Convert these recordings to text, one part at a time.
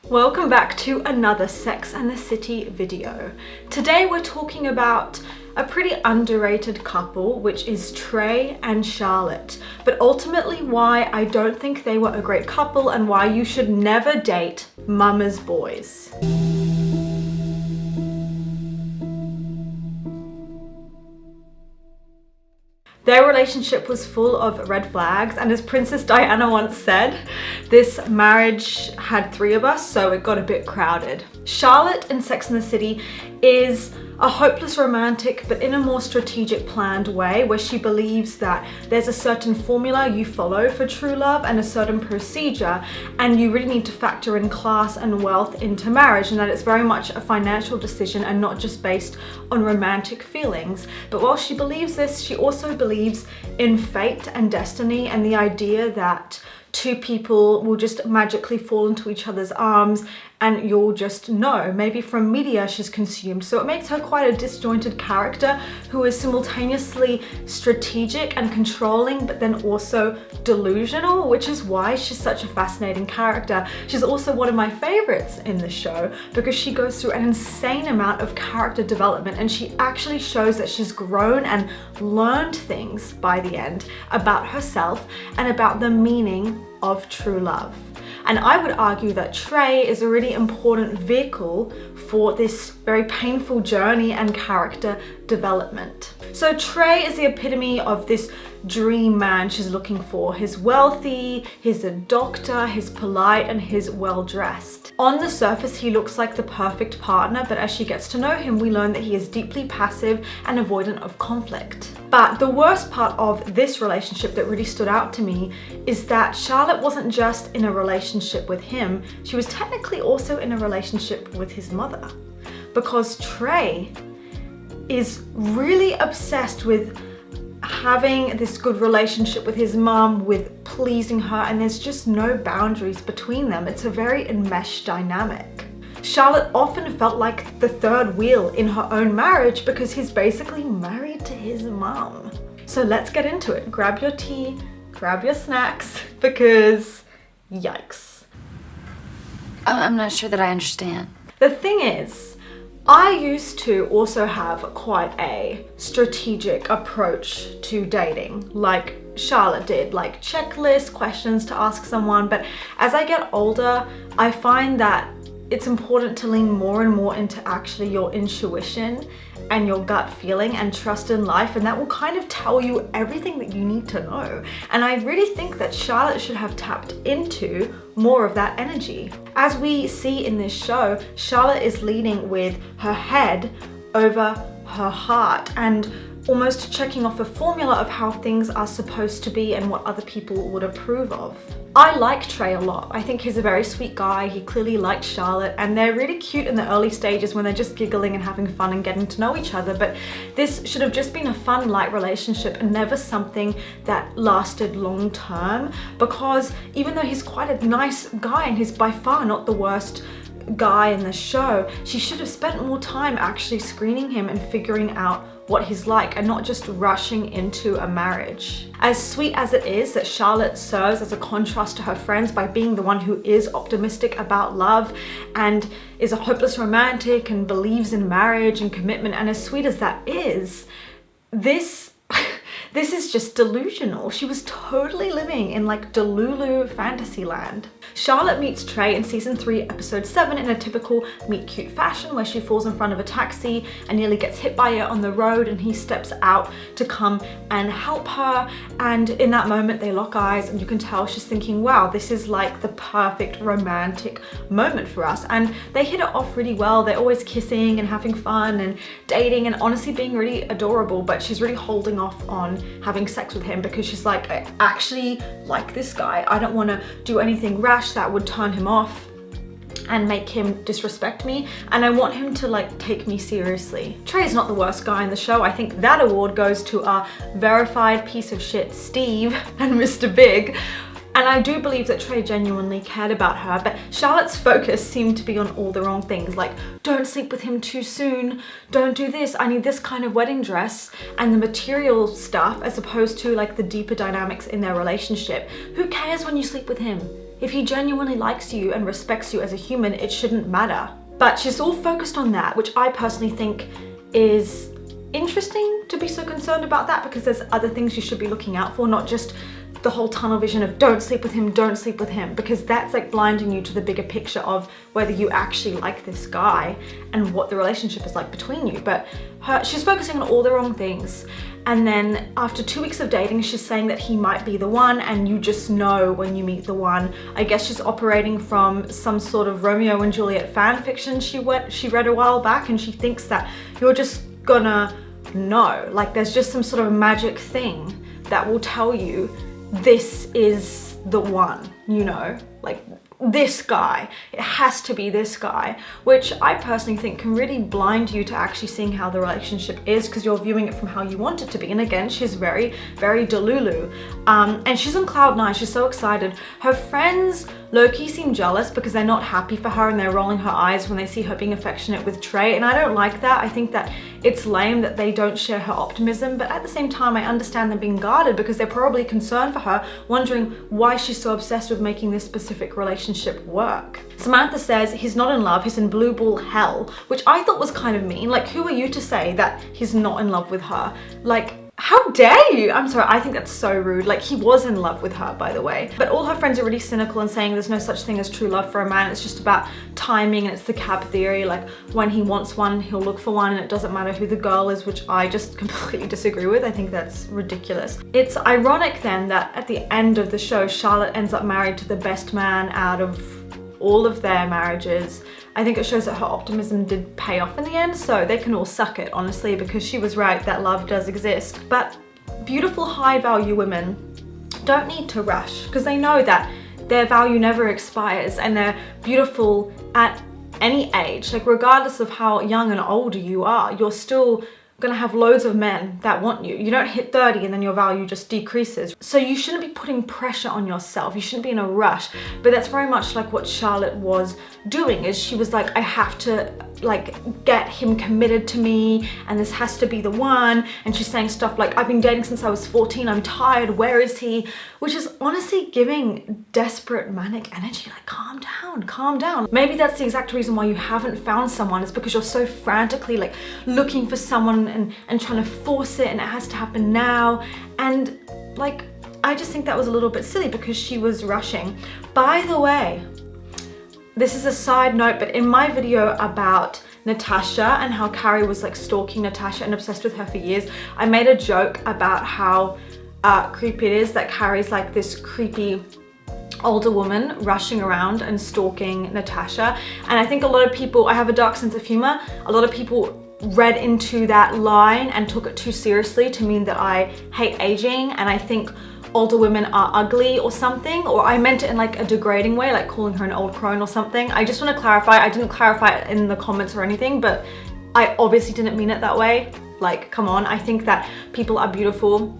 Welcome back to another Sex and the City video. Today we're talking about a pretty underrated couple, which is Trey and Charlotte, but ultimately why I don't think they were a great couple and why you should never date mama's boys. Their relationship was full of red flags, and as Princess Diana once said, this marriage had 3 of us, so it got a bit crowded. Charlotte in Sex and the City is a hopeless romantic, but in a more strategic, planned way, where she believes that there's a certain formula you follow for true love and a certain procedure, and you really need to factor in class and wealth into marriage, and that it's very much a financial decision and not just based on romantic feelings. But while she believes this, she also believes in fate and destiny and the idea that 2 people will just magically fall into each other's arms and you'll just know, maybe from media she's consumed. So it makes her quite a disjointed character who is simultaneously strategic and controlling, but then also delusional, which is why she's such a fascinating character. She's also one of my favorites in the show because she goes through an insane amount of character development, and she actually shows that she's grown and learned things by the end about herself and about the meaning of true love. And I would argue that Trey is a really important vehicle for this very painful journey and character development. So Trey is the epitome of this dream man she's looking for. He's wealthy, he's a doctor, he's polite, and he's well dressed. On the surface, he looks like the perfect partner, but as she gets to know him, we learn that he is deeply passive and avoidant of conflict. But the worst part of this relationship that really stood out to me is that Charlotte wasn't just in a relationship with him, she was technically also in a relationship with his mother. Because Trey is really obsessed with having this good relationship with his mom, with pleasing her, and there's just no boundaries between them. It's a very enmeshed dynamic. Charlotte often felt like the third wheel in her own marriage because he's basically married to his mom. So let's get into it. Grab your tea, grab your snacks, because yikes. I'm not sure that I understand. The thing is, I used to also have quite a strategic approach to dating, like Charlotte did, like checklist questions to ask someone. But as I get older, I find that it's important to lean more and more into actually your intuition and your gut feeling and trust in life, and that will kind of tell you everything that you need to know. And I really think that Charlotte should have tapped into more of that energy. As we see in this show, Charlotte is leading with her head over her heart and almost checking off a formula of how things are supposed to be and what other people would approve of. I like Trey a lot. I think he's a very sweet guy. He clearly liked Charlotte, and they're really cute in the early stages when they're just giggling and having fun and getting to know each other. But this should have just been a fun, light relationship and never something that lasted long term, because even though he's quite a nice guy and he's by far not the worst guy in the show, she should have spent more time actually screening him and figuring out what he's like and not just rushing into a marriage. As sweet as it is that Charlotte serves as a contrast to her friends by being the one who is optimistic about love and is a hopeless romantic and believes in marriage and commitment, and as sweet as that is, this is just delusional. She was totally living in like Delulu fantasy land. Charlotte meets Trey in season 3, episode 7 in a typical meet cute fashion where she falls in front of a taxi and nearly gets hit by it on the road, and he steps out to come and help her, and in that moment they lock eyes and you can tell she's thinking, wow, this is like the perfect romantic moment for us. And they hit it off really well. They're always kissing and having fun and dating and honestly being really adorable, but she's really holding off on having sex with him because she's like, I actually like this guy. I don't want to do anything rash that would turn him off and make him disrespect me, and I want him to like take me seriously. Trey's not the worst guy in the show. I think that award goes to our verified piece of shit Steve and Mr. Big. And I do believe that Trey genuinely cared about her, but Charlotte's focus seemed to be on all the wrong things, like don't sleep with him too soon, don't do this, I need this kind of wedding dress, and the material stuff as opposed to like the deeper dynamics in their relationship. Who cares when you sleep with him? if he genuinely likes you and respects you as a human, it shouldn't matter. But she's all focused on that, which I personally think is interesting to be so concerned about that, because there's other things you should be looking out for, not just the whole tunnel vision of don't sleep with him, don't sleep with him, because that's like blinding you to the bigger picture of whether you actually like this guy and what the relationship is like between you. But she's focusing on all the wrong things. And then after 2 weeks of dating, she's saying that he might be the one, and you just know when you meet the one. I guess she's operating from some sort of Romeo and Juliet fan fiction she read a while back, and she thinks that you're just gonna know. Like there's just some sort of magic thing that will tell you this is the one, you know, like this guy, it has to be this guy, which I personally think can really blind you to actually seeing how the relationship is, because you're viewing it from how you want it to be. And again, she's very, very delulu, and she's on cloud nine. She's so excited. Her friends low-key seem jealous because they're not happy for her, and they're rolling her eyes when they see her being affectionate with Trey, and I don't like that. I think that it's lame that they don't share her optimism, but at the same time I understand them being guarded because they're probably concerned for her, wondering why she's so obsessed with making this specific relationship work. Samantha says he's not in love, he's in blue ball hell, which I thought was kind of mean. Like, who are you to say that he's not in love with her? Like, how dare you? I'm sorry, I think that's so rude. Like, he was in love with her, by the way. But all her friends are really cynical and saying there's no such thing as true love for a man. It's just about timing, and it's the cab theory. Like, when he wants one, he'll look for one, and it doesn't matter who the girl is, which I just completely disagree with. I think that's ridiculous. It's ironic then that at the end of the show, Charlotte ends up married to the best man out of all of their marriages. I think it shows that her optimism did pay off in the end, so they can all suck it, honestly, because she was right that love does exist. But beautiful high value women don't need to rush, because they know that their value never expires, and they're beautiful at any age. Like, regardless of how young and old you are, you're still gonna have loads of men that want you. You don't hit 30 and then your value just decreases. So you shouldn't be putting pressure on yourself. You shouldn't be in a rush. But that's very much like what Charlotte was doing, is she was like, I have to like get him committed to me, and this has to be the one. And she's saying stuff like, I've been dating since I was 14, I'm tired, where is he? Which is honestly giving desperate manic energy. Like, calm down, calm down. Maybe that's the exact reason why you haven't found someone, is because you're so frantically like looking for someone and trying to force it, and it has to happen now. And like, I just think that was a little bit silly because she was rushing. By the way, this is a side note, but in my video about Natasha and how Carrie was like stalking Natasha and obsessed with her for years, I made a joke about how creepy it is that Carrie's like this creepy older woman rushing around and stalking Natasha. And I think a lot of people, I have a dark sense of humor, a lot of people read into that line and took it too seriously to mean that I hate aging and I think older women are ugly or something, or I meant it in like a degrading way, like calling her an old crone or something. I just want to clarify, I didn't clarify it in the comments or anything, but I obviously didn't mean it that way. Like, come on, I think that people are beautiful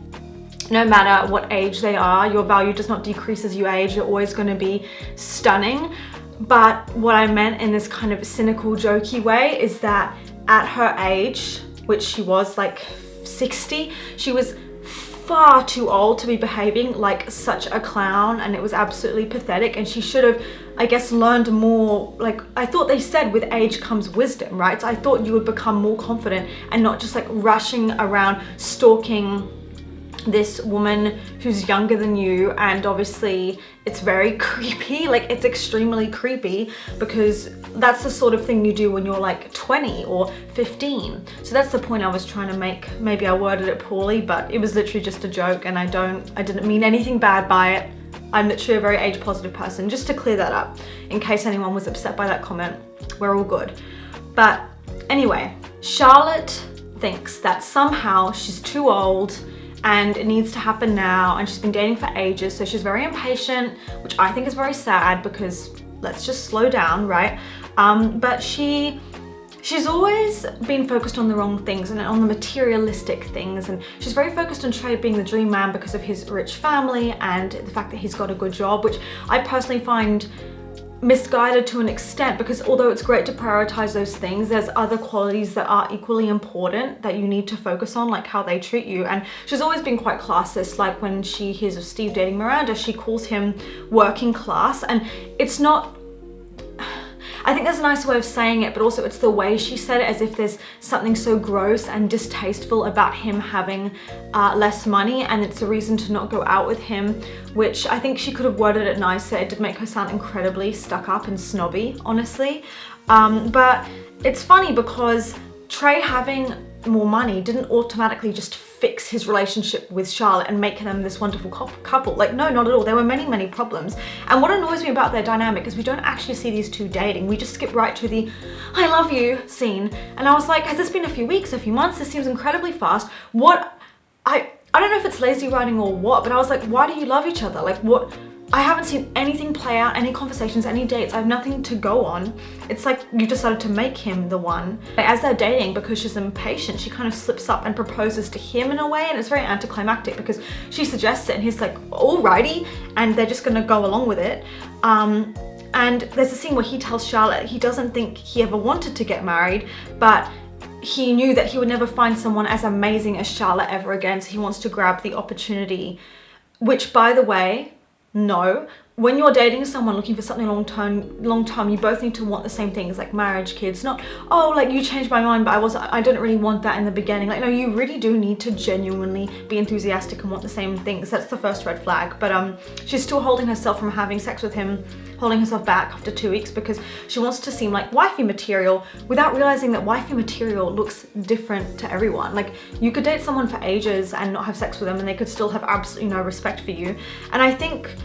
no matter what age they are. Your value does not decrease as you age. You're always going to be stunning. But what I meant in this kind of cynical, jokey way is that at her age, which she was like 60, she was far too old to be behaving like such a clown, and it was absolutely pathetic. And she should have, I guess, learned more. Like, I thought they said with age comes wisdom, right? So I thought you would become more confident and not just like rushing around stalking this woman who's younger than you. And obviously it's very creepy, like it's extremely creepy, because that's the sort of thing you do when you're like 20 or 15. So that's the point I was trying to make. Maybe I worded it poorly, but it was literally just a joke, and I didn't mean anything bad by it. I'm literally a very age positive person, just to clear that up in case anyone was upset by that comment. We're all good. But anyway, Charlotte thinks that somehow she's too old and it needs to happen now, and she's been dating for ages, so she's very impatient, which I think is very sad, because let's just slow down, right? But she's always been focused on the wrong things and on the materialistic things, and she's very focused on Trey being the dream man because of his rich family and the fact that he's got a good job, which I personally find misguided to an extent, because although it's great to prioritize those things, there's other qualities that are equally important that you need to focus on, like how they treat you. And she's always been quite classist. Like when she hears of Steve dating Miranda, she calls him working class, and it's not, I think there's a nice way of saying it, but also it's the way she said it, as if there's something so gross and distasteful about him having less money, and it's a reason to not go out with him, which I think she could have worded it nicer. It did make her sound incredibly stuck up and snobby, honestly. But it's funny because Trey having more money didn't automatically just fix his relationship with Charlotte and make them this wonderful couple. Like, no, not at all. There were many, many problems. And what annoys me about their dynamic is we don't actually see these two dating. We just skip right to the I love you scene. And I was like, has this been a few weeks, a few months? This seems incredibly fast. I don't know if it's lazy writing or what, but I was like, why do you love each other? Like, what? I haven't seen anything play out, any conversations, any dates. I have nothing to go on. It's like you decided to make him the one. As they're dating, because she's impatient, she kind of slips up and proposes to him in a way, and it's very anticlimactic because she suggests it and he's like, alrighty, and they're just gonna go along with it. And there's a scene where he tells Charlotte he doesn't think he ever wanted to get married, but he knew that he would never find someone as amazing as Charlotte ever again, so he wants to grab the opportunity, which, by the way, no. When you're dating someone looking for something long term, you both need to want the same things, like marriage, kids. Not, oh, like you changed my mind, but I didn't really want that in the beginning. Like, no, you really do need to genuinely be enthusiastic and want the same things. That's the first red flag. But she's still holding herself from having sex with him, holding herself back after 2 weeks because she wants to seem like wifey material without realizing that wifey material looks different to everyone. Like, you could date someone for ages and not have sex with them and they could still have absolutely no respect for you. And I think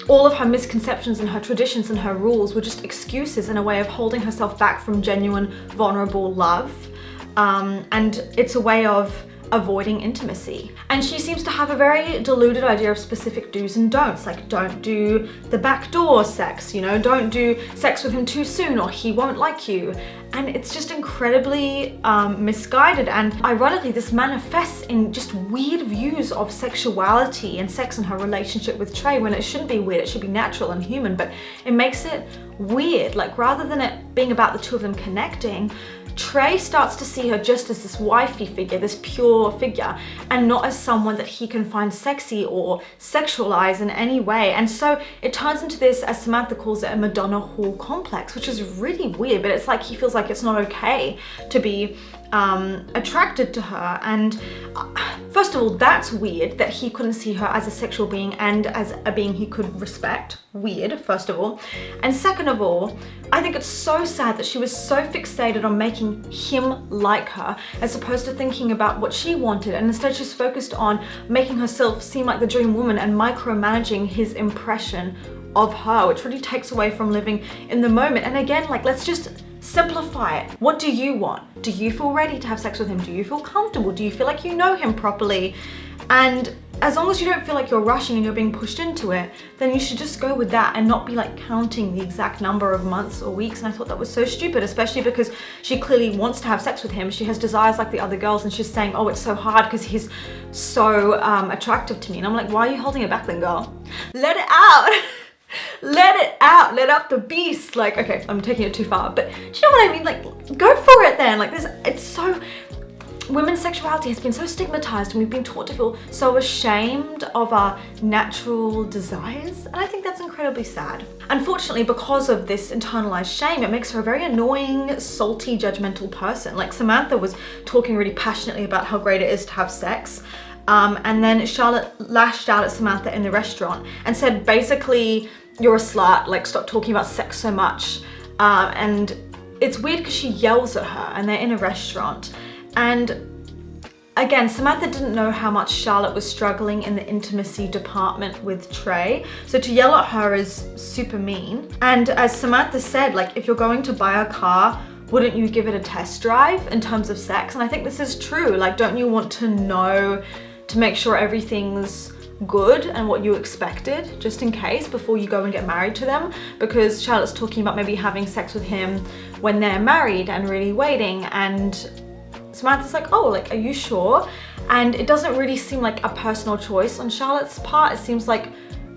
all of her misconceptions and her traditions and her rules were just excuses and a way of holding herself back from genuine, vulnerable love. And it's a way of avoiding intimacy. And she seems to have a very deluded idea of specific do's and don'ts, like don't do the backdoor sex, you know, don't do sex with him too soon or he won't like you. And it's just incredibly misguided, and ironically this manifests in just weird views of sexuality and sex and her relationship with Trey, when it shouldn't be weird, it should be natural and human, but it makes it weird. Like, rather than it being about the two of them connecting, Trey starts to see her just as this wifey figure, this pure figure, and not as someone that he can find sexy or sexualize in any way. And so it turns into this, as Samantha calls it, a Madonna Hall complex, which is really weird, but it's like he feels like it's not okay to be attracted to her. And first of all, that's weird that he couldn't see her as a sexual being and as a being he could respect. Weird, first of all. And second of all, I think it's so sad that she was so fixated on making him like her as opposed to thinking about what she wanted, and instead she's focused on making herself seem like the dream woman and micromanaging his impression of her, which really takes away from living in the moment. And again, like, let's just simplify it. What do you want? Do you feel ready to have sex with him? Do you feel comfortable? Do you feel like you know him properly? And as long as you don't feel like you're rushing and you're being pushed into it, then you should just go with that and not be like counting the exact number of months or weeks. And I thought that was so stupid, especially because she clearly wants to have sex with him. She has desires like the other girls, and she's saying, oh, it's so hard because he's so attractive to me. And I'm like, why are you holding it back then, girl? Let it out. Let it out, let out the beast. Like, okay, I'm taking it too far, but do you know what I mean? Like, go for it then. Like, it's so, women's sexuality has been so stigmatized, and we've been taught to feel so ashamed of our natural desires, and I think that's incredibly sad. Unfortunately, because of this internalized shame, it makes her a very annoying, salty, judgmental person. Like, Samantha was talking really passionately about how great it is to have sex, and then Charlotte lashed out at Samantha in the restaurant and said, basically, you're a slut, like, stop talking about sex so much. And it's weird because she yells at her and they're in a restaurant. And again, Samantha didn't know how much Charlotte was struggling in the intimacy department with Trey. So to yell at her is super mean. And as Samantha said, like, if you're going to buy a car, wouldn't you give it a test drive in terms of sex? And I think this is true. Like, don't you want to know, to make sure everything's good and what you expected, just in case, before you go and get married to them? Because Charlotte's talking about maybe having sex with him when they're married and really waiting, and Samantha's like, oh, like, are you sure? And it doesn't really seem like a personal choice on Charlotte's part. It seems like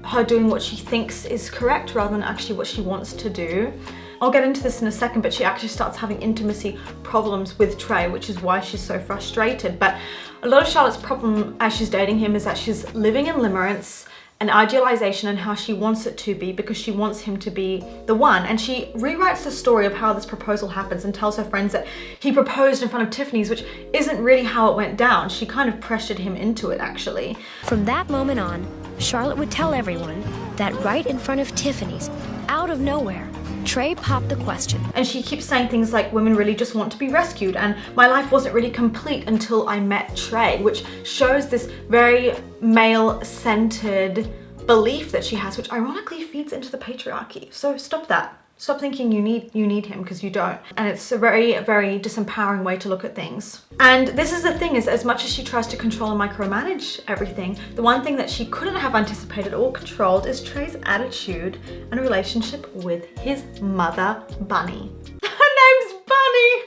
her doing what she thinks is correct rather than actually what she wants to do. I'll get into this in a second, but she actually starts having intimacy problems with Trey, which is why she's so frustrated. But a lot of Charlotte's problem as she's dating him is that she's living in limerence, an idealization and how she wants it to be because she wants him to be the one. And she rewrites the story of how this proposal happens and tells her friends that he proposed in front of Tiffany's, which isn't really how it went down. She kind of pressured him into it, actually. From that moment on, Charlotte would tell everyone that right in front of Tiffany's, out of nowhere, Trey popped the question. And she keeps saying things like, women really just want to be rescued, and my life wasn't really complete until I met Trey, which shows this very male-centered belief that she has, which ironically feeds into the patriarchy. So stop that. Stop thinking you need him, because you don't. And it's a very, very disempowering way to look at things. And this is the thing, is as much as she tries to control and micromanage everything, the one thing that she couldn't have anticipated or controlled is Trey's attitude and relationship with his mother, Bunny. Her name's Bunny!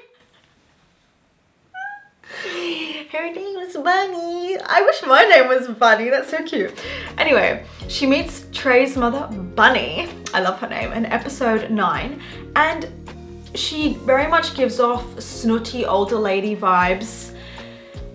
Her name is Bunny. I wish my name was Bunny, that's so cute. Anyway, she meets Trey's mother, Bunny, I love her name, in episode 9, and she very much gives off snooty older lady vibes,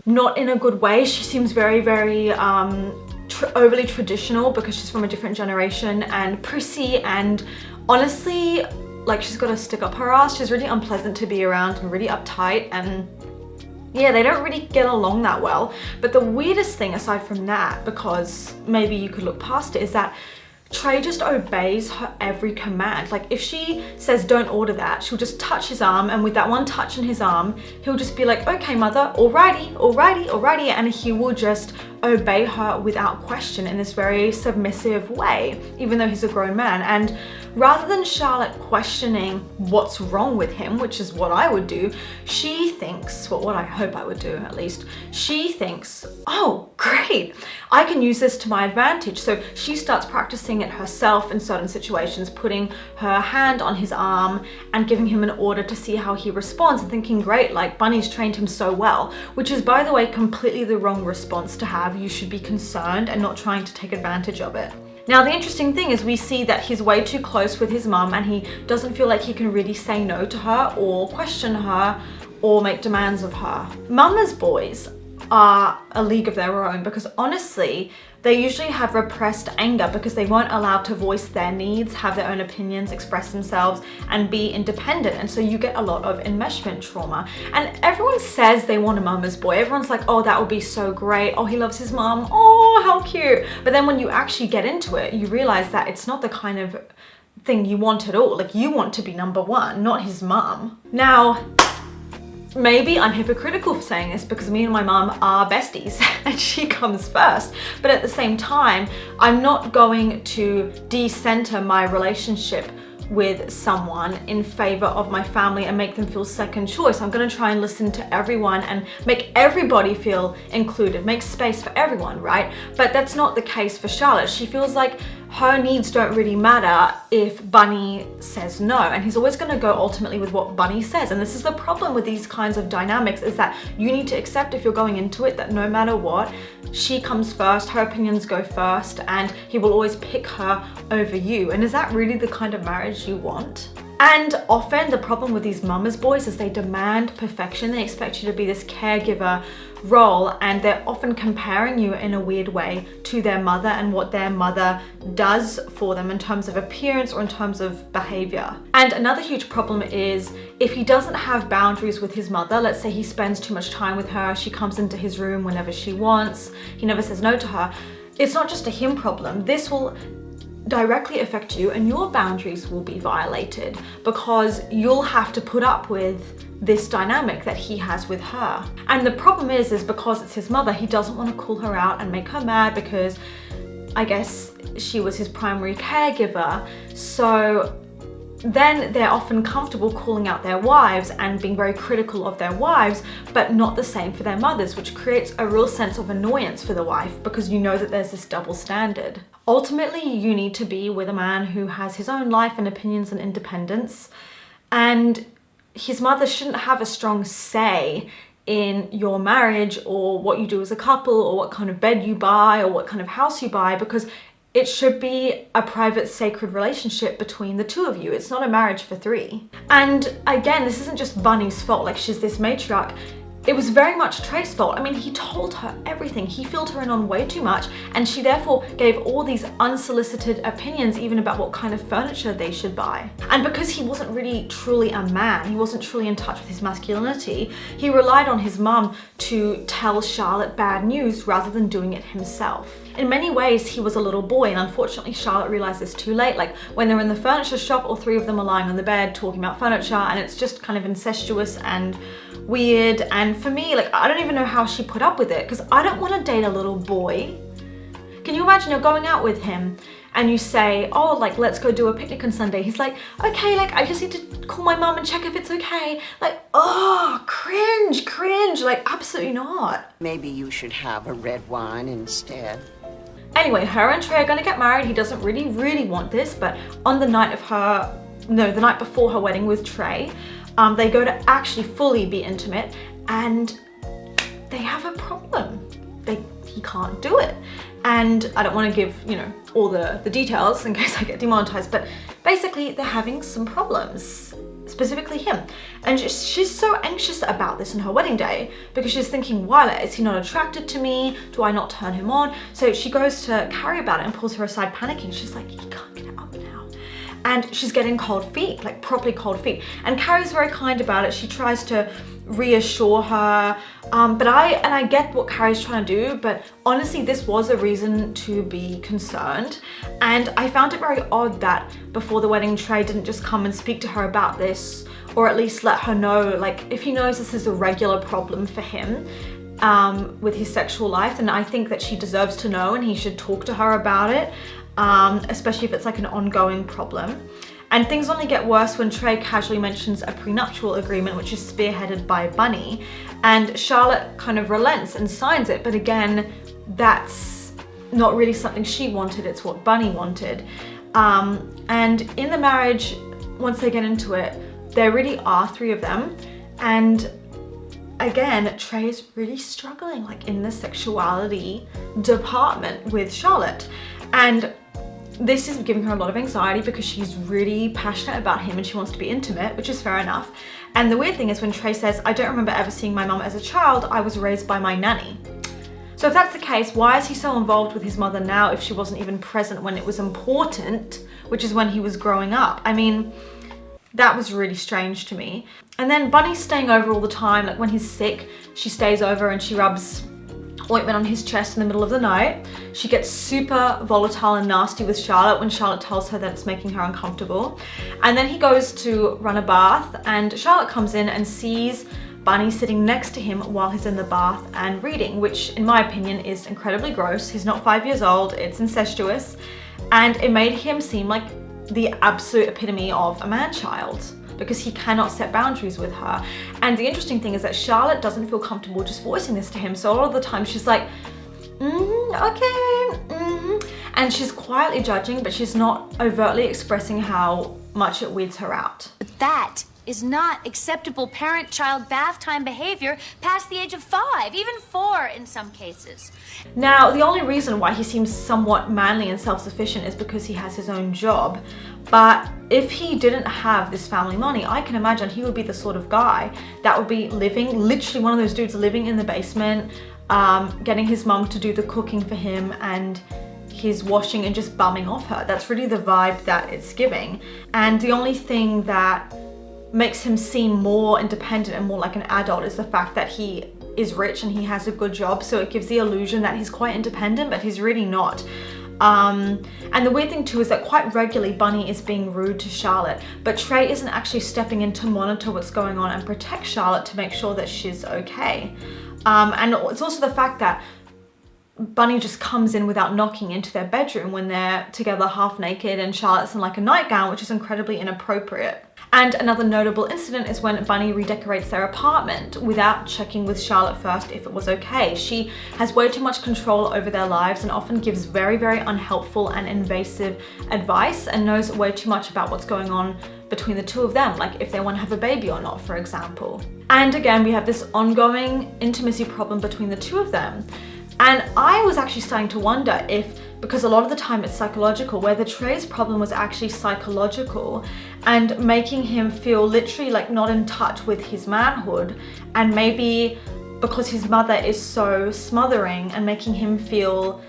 not in a good way. She seems very, very overly traditional because she's from a different generation, and prissy, and honestly, like, she's got a stick up her ass. She's really unpleasant to be around and really uptight, and yeah, they don't really get along that well. But the weirdest thing aside from that, because maybe you could look past it, is that Trey just obeys her every command. Like, if she says don't order that, she'll just touch his arm, and with that one touch in his arm, he'll just be like, okay mother, alrighty, alrighty, alrighty, and he will just obey her without question in this very submissive way, even though he's a grown man. And rather than Charlotte questioning what's wrong with him, which is what I would do, she thinks, well, what I hope I would do at least, she thinks, oh great, I can use this to my advantage. So she starts practicing it herself in certain situations, putting her hand on his arm and giving him an order to see how he responds, and thinking, great, like, Bunny's trained him so well, which is, by the way, completely the wrong response to have. You should be concerned and not trying to take advantage of it. Now, the interesting thing is we see that he's way too close with his mum, and he doesn't feel like he can really say no to her or question her or make demands of her. Mama's boys are a league of their own, because honestly, they usually have repressed anger because they weren't allowed to voice their needs, have their own opinions, express themselves, and be independent. And so you get a lot of enmeshment trauma. And everyone says they want a mama's boy. Everyone's like, oh, that would be so great. Oh, he loves his mom. Oh, how cute. But then when you actually get into it, you realize that it's not the kind of thing you want at all. Like, you want to be number one, not his mom. Now, maybe I'm hypocritical for saying this because me and my mum are besties and she comes first. But at the same time, I'm not going to decenter my relationship with someone in favor of my family and make them feel second choice. I'm going to try and listen to everyone and make everybody feel included, make space for everyone, right? But that's not the case for Charlotte. She feels like her needs don't really matter if Bunny says no, and he's always going to go ultimately with what Bunny says. And this is the problem with these kinds of dynamics, is that you need to accept, if you're going into it, that no matter what, she comes first, her opinions go first, and he will always pick her over you. And is that really the kind of marriage you want? And often the problem with these mama's boys is they demand perfection. They expect you to be this caregiver role, and they're often comparing you in a weird way to their mother and what their mother does for them in terms of appearance or in terms of behavior. And another huge problem is if he doesn't have boundaries with his mother. Let's say he spends too much time with her, she comes into his room whenever she wants, he never says no to her. It's not just a him problem. This will directly affect you, and your boundaries will be violated because you'll have to put up with this dynamic that he has with her. And the problem is because it's his mother, he doesn't want to call her out and make her mad because I guess she was his primary caregiver. So then they're often comfortable calling out their wives and being very critical of their wives, but not the same for their mothers, which creates a real sense of annoyance for the wife because you know that there's this double standard. Ultimately, you need to be with a man who has his own life and opinions and independence, and his mother shouldn't have a strong say in your marriage or what you do as a couple or what kind of bed you buy or what kind of house you buy, because it should be a private, sacred relationship between the two of you. It's not a marriage for three. And again, this isn't just Bunny's fault, like she's this matriarch. It was very much Trey's fault. I mean, he told her everything. He filled her in on way too much, and she therefore gave all these unsolicited opinions, even about what kind of furniture they should buy. And because he wasn't really truly a man, he wasn't truly in touch with his masculinity, he relied on his mum to tell Charlotte bad news rather than doing it himself. In many ways, he was a little boy, and unfortunately Charlotte realized this too late. Like when they're in the furniture shop, all three of them are lying on the bed talking about furniture, and it's just kind of incestuous and weird. And for me, like, I don't even know how she put up with it, because I don't want to date a little boy. Can you imagine you're going out with him and you say, oh, like, let's go do a picnic on Sunday. He's like, okay, like, I just need to call my mum and check if it's okay. Like, oh, cringe, like, absolutely not. Maybe you should have a red wine instead. Anyway, her and Trey are gonna get married. He doesn't really want this, but on the night before her wedding with Trey, they go to actually fully be intimate, and they have a problem. He can't do it. And I don't want to give, you know, all the details in case I get demonetized, but basically they're having some problems, specifically him. And she's so anxious about this on her wedding day, because she's thinking, why, is he not attracted to me? Do I not turn him on? So she goes to Carrie about it and pulls her aside panicking. She's like, he can't get up now. And she's getting cold feet, like properly cold feet. And Carrie's very kind about it. She tries to reassure her, but I get what Carrie's trying to do, but honestly, this was a reason to be concerned. And I found it very odd that before the wedding, Trey didn't just come and speak to her about this, or at least let her know, like, if he knows this is a regular problem for him with his sexual life, then I think that she deserves to know, and he should talk to her about it. Especially if it's like an ongoing problem. And things only get worse when Trey casually mentions a prenuptial agreement, which is spearheaded by Bunny, and Charlotte kind of relents and signs it, but again, that's not really something she wanted, it's what Bunny wanted. And in the marriage, once they get into it, there really are three of them, and again, Trey is really struggling, like in the sexuality department with Charlotte. And this is giving her a lot of anxiety because she's really passionate about him and she wants to be intimate, which is fair enough. And the weird thing is when Trey says, I don't remember ever seeing my mum as a child, I was raised by my nanny. So if that's the case, why is he so involved with his mother now if she wasn't even present when it was important, which is when he was growing up? I mean, that was really strange to me. And then Bunny's staying over all the time. Like when he's sick, she stays over and she rubs ointment on his chest in the middle of the night. She gets super volatile and nasty with Charlotte when Charlotte tells her that it's making her uncomfortable. And then he goes to run a bath and Charlotte comes in and sees Bunny sitting next to him while he's in the bath and reading, which in my opinion is incredibly gross. He's not 5 years old, it's incestuous, and it made him seem like the absolute epitome of a man-child, because he cannot set boundaries with her. And the interesting thing is that Charlotte doesn't feel comfortable just voicing this to him. So a lot of the time she's like, okay, and she's quietly judging, but she's not overtly expressing how much it weirds her out. But that is not acceptable parent-child bath time behavior past the age of 5, even 4 in some cases. Now, the only reason why he seems somewhat manly and self-sufficient is because he has his own job. But if he didn't have this family money, I can imagine he would be the sort of guy that would be living, literally one of those dudes living in the basement, getting his mum to do the cooking for him and his washing and just bumming off her. That's really the vibe that it's giving. And the only thing that makes him seem more independent and more like an adult is the fact that he is rich and he has a good job, so it gives the illusion that he's quite independent, but he's really not. And the weird thing too is that quite regularly Bunny is being rude to Charlotte, but Trey isn't actually stepping in to monitor what's going on and protect Charlotte to make sure that she's okay. And it's also the fact that Bunny just comes in without knocking into their bedroom when they're together half naked and Charlotte's in like a nightgown, which is incredibly inappropriate. And another notable incident is when Bunny redecorates their apartment without checking with Charlotte first if it was okay. She has way too much control over their lives and often gives very, very unhelpful and invasive advice and knows way too much about what's going on between the two of them, like if they want to have a baby or not, for example. And again, we have this ongoing intimacy problem between the two of them. And I was actually starting to wonder if because a lot of the time it's psychological, whether Trey's problem was actually psychological and making him feel literally like not in touch with his manhood, and maybe because his mother is so smothering and making him feel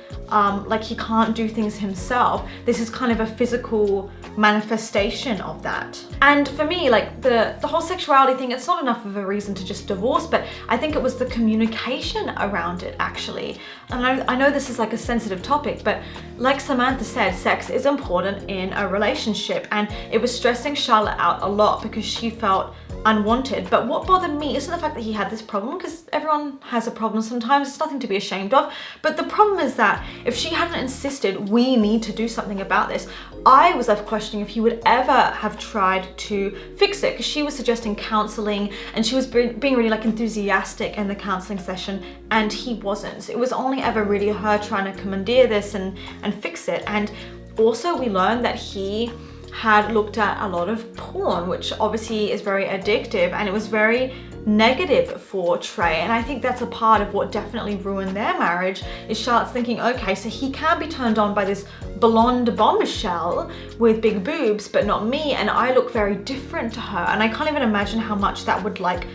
like he can't do things himself. This is kind of a physical manifestation of that. And for me, like the whole sexuality thing, it's not enough of a reason to just divorce, but I think it was the communication around it actually. And I know this is like a sensitive topic, but like Samantha said, sex is important in a relationship, and it was stressing Charlotte out a lot because she felt unwanted. But what bothered me isn't the fact that he had this problem, because everyone has a problem sometimes, it's nothing to be ashamed of, but the problem is that if she hadn't insisted, we need to do something about this, I was left questioning if he would ever have tried to fix it, because she was suggesting counseling and she was being really like enthusiastic in the counseling session, and he wasn't. It was only ever really her trying to commandeer this and fix it. And also we learned that he had looked at a lot of porn, which obviously is very addictive, and it was very negative for Trey. And I think that's a part of what definitely ruined their marriage, is Charlotte's thinking, okay, so he can be turned on by this blonde bombshell with big boobs, but not me, and I look very different to her. And I can't even imagine how much that would like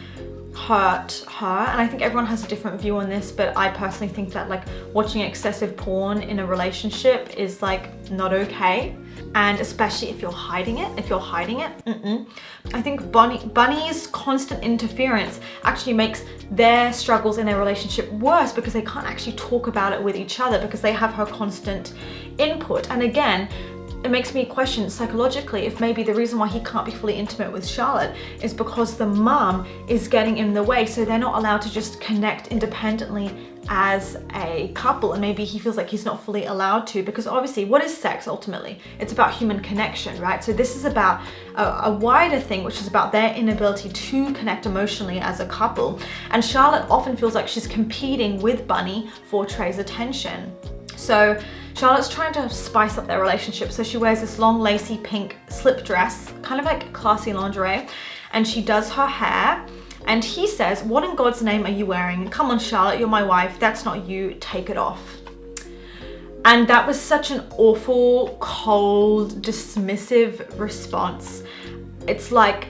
hurt her. And I think everyone has a different view on this, but I personally think that like watching excessive porn in a relationship is like not okay. And especially if you're hiding it, I think Bunny's constant interference actually makes their struggles in their relationship worse, because they can't actually talk about it with each other because they have her constant input. And again, it makes me question psychologically if maybe the reason why he can't be fully intimate with Charlotte is because the mum is getting in the way, so they're not allowed to just connect independently as a couple, and maybe he feels like he's not fully allowed to, because obviously what is sex ultimately? It's about human connection, right? So this is about a wider thing, which is about their inability to connect emotionally as a couple. And Charlotte often feels like she's competing with Bunny for Trey's attention. So Charlotte's trying to spice up their relationship, so she wears this long lacy pink slip dress, kind of like classy lingerie, and she does her hair. And he says, "What in God's name are you wearing? Come on, Charlotte, you're my wife. That's not you. Take it off." And that was such an awful, cold, dismissive response. It's like,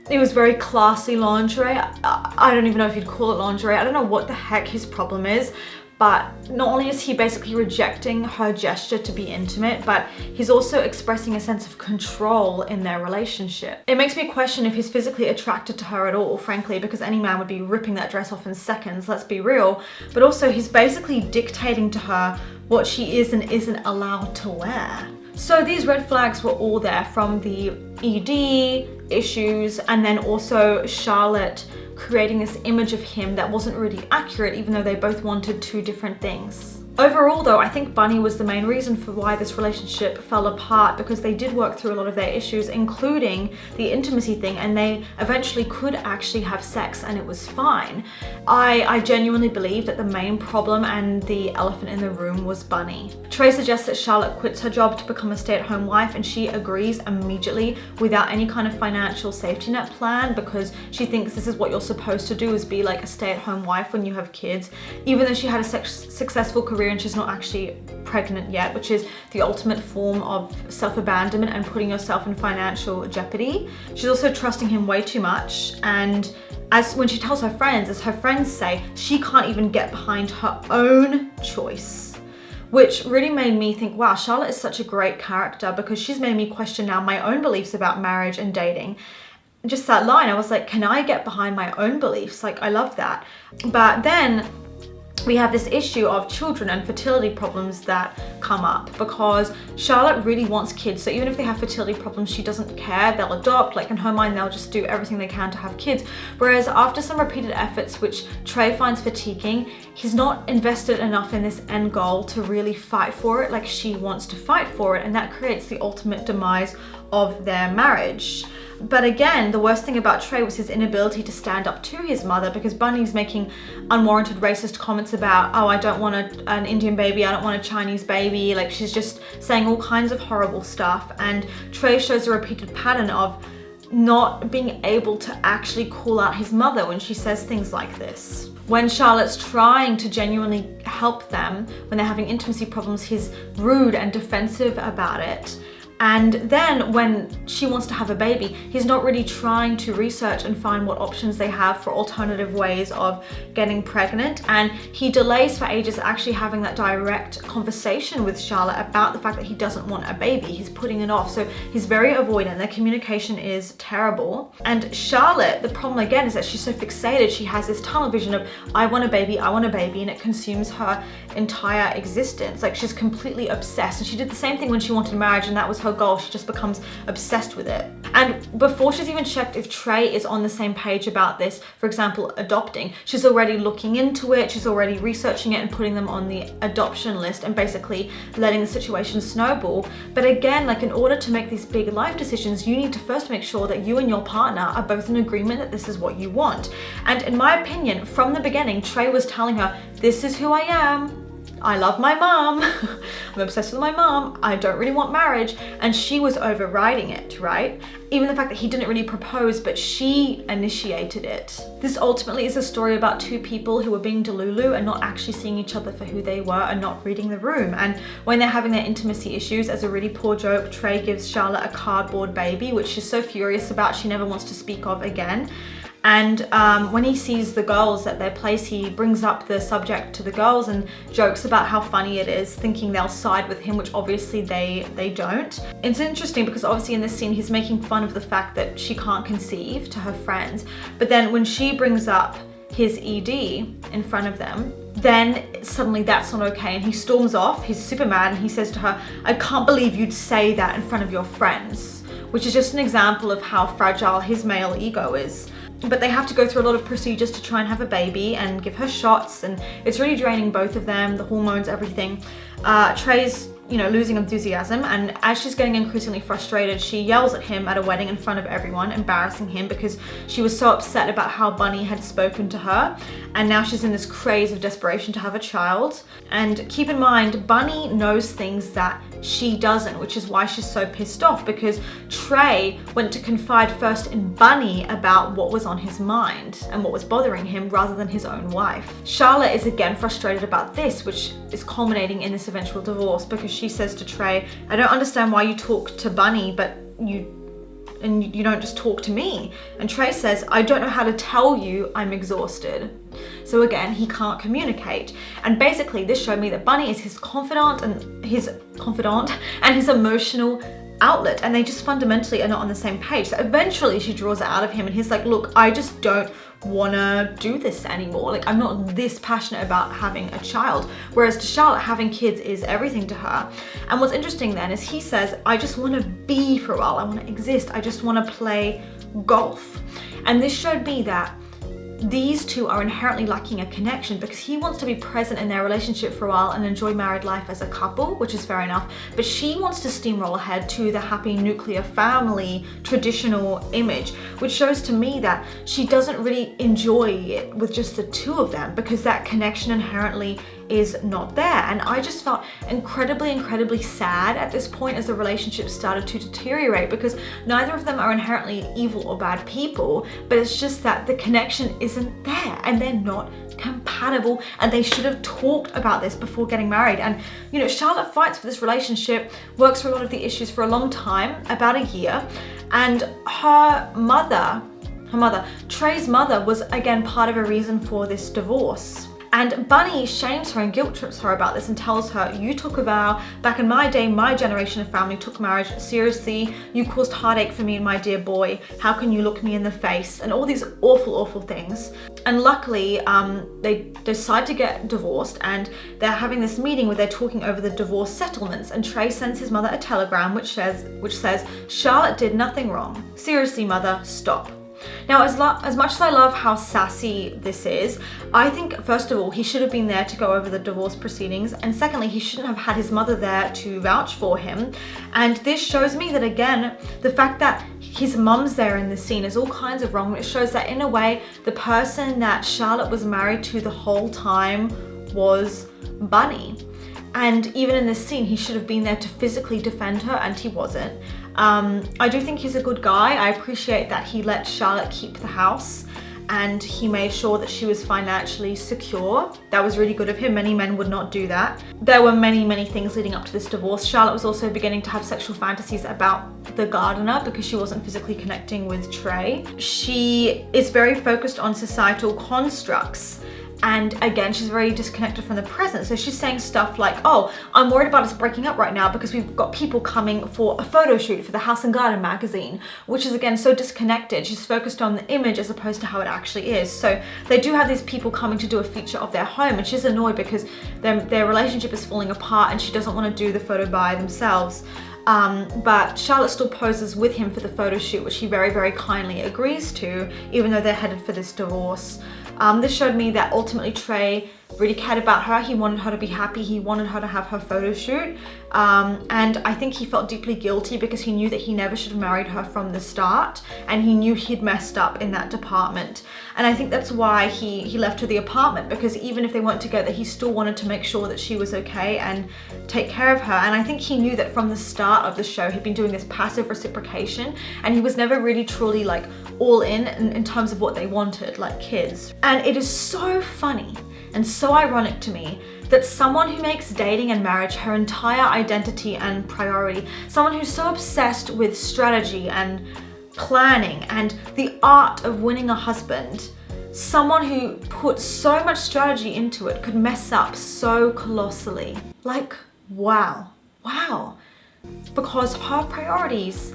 it was very classy lingerie. I don't even know if you'd call it lingerie. I don't know what the heck his problem is. But not only is he basically rejecting her gesture to be intimate, but he's also expressing a sense of control in their relationship. It makes me question if he's physically attracted to her at all, frankly, because any man would be ripping that dress off in seconds, let's be real. But also he's basically dictating to her what she is and isn't allowed to wear. So these red flags were all there, from the ED issues, and then also Charlotte creating this image of him that wasn't really accurate, even though they both wanted two different things. Overall though, I think Bunny was the main reason for why this relationship fell apart, because they did work through a lot of their issues, including the intimacy thing, and they eventually could actually have sex and it was fine. I genuinely believe that the main problem and the elephant in the room was Bunny. Trey suggests that Charlotte quits her job to become a stay-at-home wife, and she agrees immediately without any kind of financial safety net plan, because she thinks this is what you're supposed to do, is be like a stay-at-home wife when you have kids, even though she had a successful career and she's not actually pregnant yet, which is the ultimate form of self-abandonment and putting yourself in financial jeopardy. She's also trusting him way too much, and when she tells her friends, as her friends say, she can't even get behind her own choice. Which really made me think, wow, Charlotte is such a great character, because she's made me question now my own beliefs about marriage and dating. Just that line, I was like, can I get behind my own beliefs? Like, I love that. But then we have this issue of children and fertility problems that come up, because Charlotte really wants kids. So even if they have fertility problems, she doesn't care. They'll adopt, like in her mind, they'll just do everything they can to have kids. Whereas after some repeated efforts, which Trey finds fatiguing, he's not invested enough in this end goal to really fight for it like she wants to fight for it. And that creates the ultimate demise of their marriage. But again, the worst thing about Trey was his inability to stand up to his mother, because Bunny's making unwarranted racist comments about, oh, I don't want an Indian baby, I don't want a Chinese baby. Like, she's just saying all kinds of horrible stuff. And Trey shows a repeated pattern of not being able to actually call out his mother when she says things like this. When Charlotte's trying to genuinely help them, when they're having intimacy problems, he's rude and defensive about it. And then when she wants to have a baby, he's not really trying to research and find what options they have for alternative ways of getting pregnant. And he delays for ages actually having that direct conversation with Charlotte about the fact that he doesn't want a baby. He's putting it off. So he's very avoidant. Their communication is terrible. And Charlotte, the problem again is that she's so fixated. She has this tunnel vision of, I want a baby, and it consumes her entire existence. Like, she's completely obsessed. And she did the same thing when she wanted marriage, and that was her goal. She just becomes obsessed with it. And before she's even checked if Trey is on the same page about this, for example, adopting, she's already looking into it, she's already researching it and putting them on the adoption list and basically letting the situation snowball. But again, like, in order to make these big life decisions, you need to first make sure that you and your partner are both in agreement that this is what you want. And in my opinion, from the beginning, Trey was telling her, this is who I am. I love my mom. I'm obsessed with my mom. I don't really want marriage. And she was overriding it, right? Even the fact that he didn't really propose, but she initiated it. This ultimately is a story about two people who were being delulu and not actually seeing each other for who they were and not reading the room. And when they're having their intimacy issues, as a really poor joke, Trey gives Charlotte a cardboard baby, which she's so furious about she never wants to speak of again. And when he sees the girls at their place, he brings up the subject to the girls and jokes about how funny it is, thinking they'll side with him, which obviously they don't. It's interesting because obviously in this scene, he's making fun of the fact that she can't conceive to her friends. But then when she brings up his ED in front of them, then suddenly that's not okay. And he storms off, he's super mad, and he says to her, I can't believe you'd say that in front of your friends, which is just an example of how fragile his male ego is. But they have to go through a lot of procedures to try and have a baby and give her shots, and it's really draining both of them, the hormones, everything. Trey's, losing enthusiasm, and as she's getting increasingly frustrated, she yells at him at a wedding in front of everyone, embarrassing him because she was so upset about how Bunny had spoken to her, and now she's in this craze of desperation to have a child. And keep in mind, Bunny knows things that she doesn't, which is why she's so pissed off, because Trey went to confide first in Bunny about what was on his mind and what was bothering him rather than his own wife. Charlotte is again frustrated about this, which is culminating in this eventual divorce, because she says to Trey, I don't understand why you talk to Bunny, but you don't just talk to me. And Trey says, I don't know how to tell you I'm exhausted. So again, he can't communicate. And basically this showed me that Bunny is his confidant and his emotional outlet, and they just fundamentally are not on the same page. So eventually she draws it out of him, and he's like, look, I just don't wanna do this anymore. Like, I'm not this passionate about having a child. Whereas to Charlotte, having kids is everything to her. And what's interesting then is he says, I just wanna be for a while. I wanna exist. I just wanna play golf. And this showed me that these two are inherently lacking a connection, because he wants to be present in their relationship for a while and enjoy married life as a couple, which is fair enough, but she wants to steamroll ahead to the happy nuclear family traditional image, which shows to me that she doesn't really enjoy it with just the two of them, because that connection inherently is not there. And I just felt incredibly sad at this point as the relationship started to deteriorate, because neither of them are inherently evil or bad people, but it's just that the connection isn't there and they're not compatible, and they should have talked about this before getting married. And Charlotte fights for this relationship, works through a lot of the issues for a long time, about a year, and her mother, Trey's mother, was again part of a reason for this divorce. And Bunny shames her and guilt trips her about this and tells her, you took a vow. Back in my day, my generation of family took marriage seriously. You caused heartache for me and my dear boy. How can you look me in the face? And all these awful things. And luckily, they decide to get divorced, and they're having this meeting where they're talking over the divorce settlements. And Trey sends his mother a telegram which says, Charlotte did nothing wrong. Seriously, mother, stop. Now, as much as I love how sassy this is, I think, first of all, he should have been there to go over the divorce proceedings, and secondly, he shouldn't have had his mother there to vouch for him. And this shows me that, again, the fact that his mum's there in this scene is all kinds of wrong. It shows that, in a way, the person that Charlotte was married to the whole time was Bunny. And even in this scene, he should have been there to physically defend her, and he wasn't. I do think he's a good guy. I appreciate that he let Charlotte keep the house. and he made sure that she was financially secure. That was really good of him. Many men would not do that. There were many things leading up to this divorce. Charlotte was also beginning to have sexual fantasies about the gardener because she wasn't physically connecting with Trey. She is very focused on societal constructs. And again, she's very disconnected from the present. So she's saying stuff like, oh, I'm worried about us breaking up right now because we've got people coming for a photo shoot for the House and Garden magazine, which is again so disconnected. She's focused on the image as opposed to how it actually is. So they do have these people coming to do a feature of their home, and she's annoyed because their relationship is falling apart and she doesn't want to do the photo by themselves. But Charlotte still poses with him for the photo shoot, which he very kindly agrees to, even though they're headed for this divorce. This showed me that ultimately Trey really cared about her. He wanted her to be happy. He wanted her to have her photo shoot. And I think he felt deeply guilty because he knew that he never should have married her from the start, and he knew he'd messed up in that department. And I think that's why he left her the apartment, because even if they weren't together, he still wanted to make sure that she was okay and take care of her. And I think he knew that from the start of the show, he'd been doing this passive reciprocation, and he was never really truly like all in terms of what they wanted, like kids. And it is so funny and so ironic to me that someone who makes dating and marriage her entire identity and priority, someone who's so obsessed with strategy and planning and the art of winning a husband, someone who puts so much strategy into it could mess up so colossally. Like, wow. Because her priorities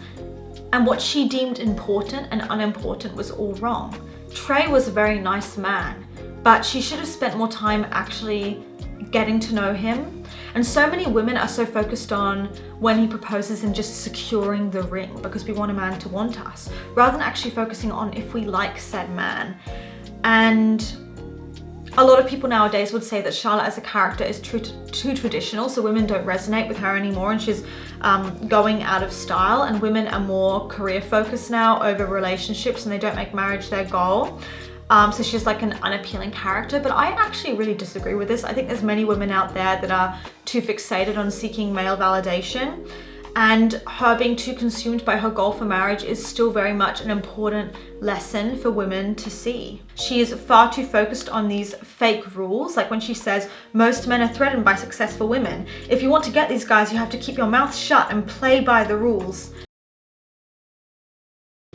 and what she deemed important and unimportant was all wrong. Trey was a very nice man, but she should have spent more time actually getting to know him. And so many women are so focused on when he proposes and just securing the ring because we want a man to want us, rather than actually focusing on if we like said man. And a lot of people nowadays would say that Charlotte as a character is too traditional, so women don't resonate with her anymore, and she's going out of style, and women are more career focused now over relationships, and they don't make marriage their goal. So she's like an unappealing character, but I actually really disagree with this. I think there's many women out there that are too fixated on seeking male validation, and her being too consumed by her goal for marriage is still very much an important lesson for women to see. She is far too focused on these fake rules, like when she says, most men are threatened by successful women. If you want to get these guys, you have to keep your mouth shut and play by the rules.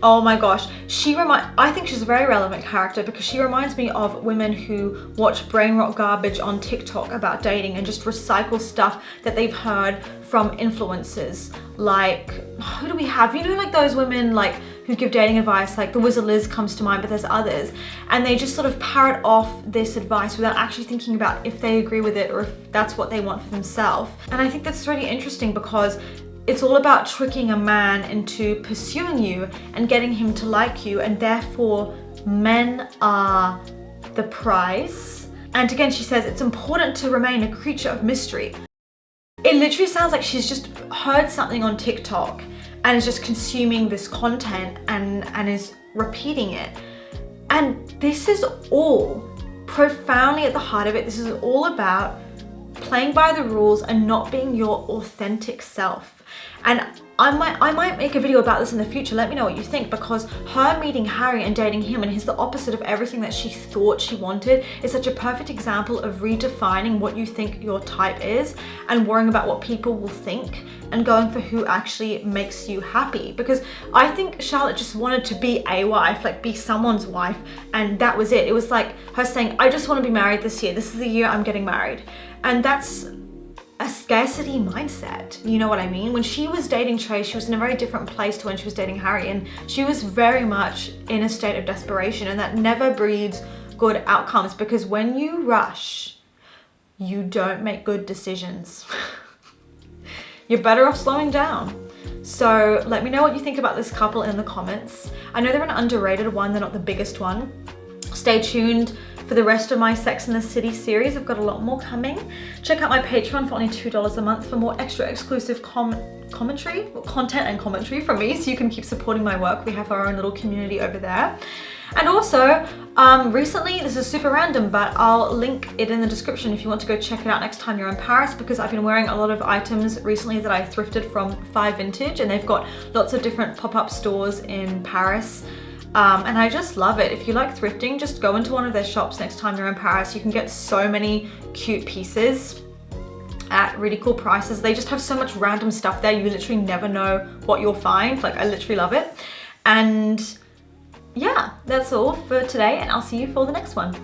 Oh my gosh, I think she's a very relevant character because she reminds me of women who watch brain rot garbage on TikTok about dating and just recycle stuff that they've heard from influencers. Like, who do we have? You know, like those women like who give dating advice, like the Wizard Liz comes to mind, but there's others. And they just sort of parrot off this advice without actually thinking about if they agree with it or if that's what they want for themselves. And I think that's really interesting because it's all about tricking a man into pursuing you and getting him to like you, and therefore men are the prize. And again, she says it's important to remain a creature of mystery. It literally sounds like she's just heard something on TikTok and is just consuming this content and is repeating it. And this is all profoundly at the heart of it. This is all about playing by the rules and not being your authentic self. And I might make a video about this in the future. Let me know what you think, because her meeting Harry and dating him and he's the opposite of everything that she thought she wanted is such a perfect example of redefining what you think your type is and worrying about what people will think and going for who actually makes you happy. Because I think Charlotte just wanted to be a wife, like be someone's wife, and that was it. It was like her saying, I just want to be married this year. This is the year I'm getting married. And that's a scarcity mindset, you know what I mean? When she was dating Trey, she was in a very different place to when she was dating Harry, and she was very much in a state of desperation, and that never breeds good outcomes, because when you rush, you don't make good decisions. You're better off slowing down. So let me know what you think about this couple in the comments. I know they're an underrated one, they're not the biggest one. Stay tuned for the rest of my Sex and the City series. I've got a lot more coming. Check out my Patreon for only $2 a month for more extra exclusive content and commentary from me, so you can keep supporting my work. We have our own little community over there. And also, recently, this is super random, but I'll link it in the description if you want to go check it out next time you're in Paris, because I've been wearing a lot of items recently that I thrifted from 5 Vintage, and they've got lots of different pop-up stores in Paris. and I just love it. If you like thrifting, just go into one of their shops next time you're in Paris. You can get so many cute pieces at really cool prices. They just have so much random stuff there. You literally never know what you'll find. Like, I literally love it. And yeah, that's all for today, and I'll see you for the next one.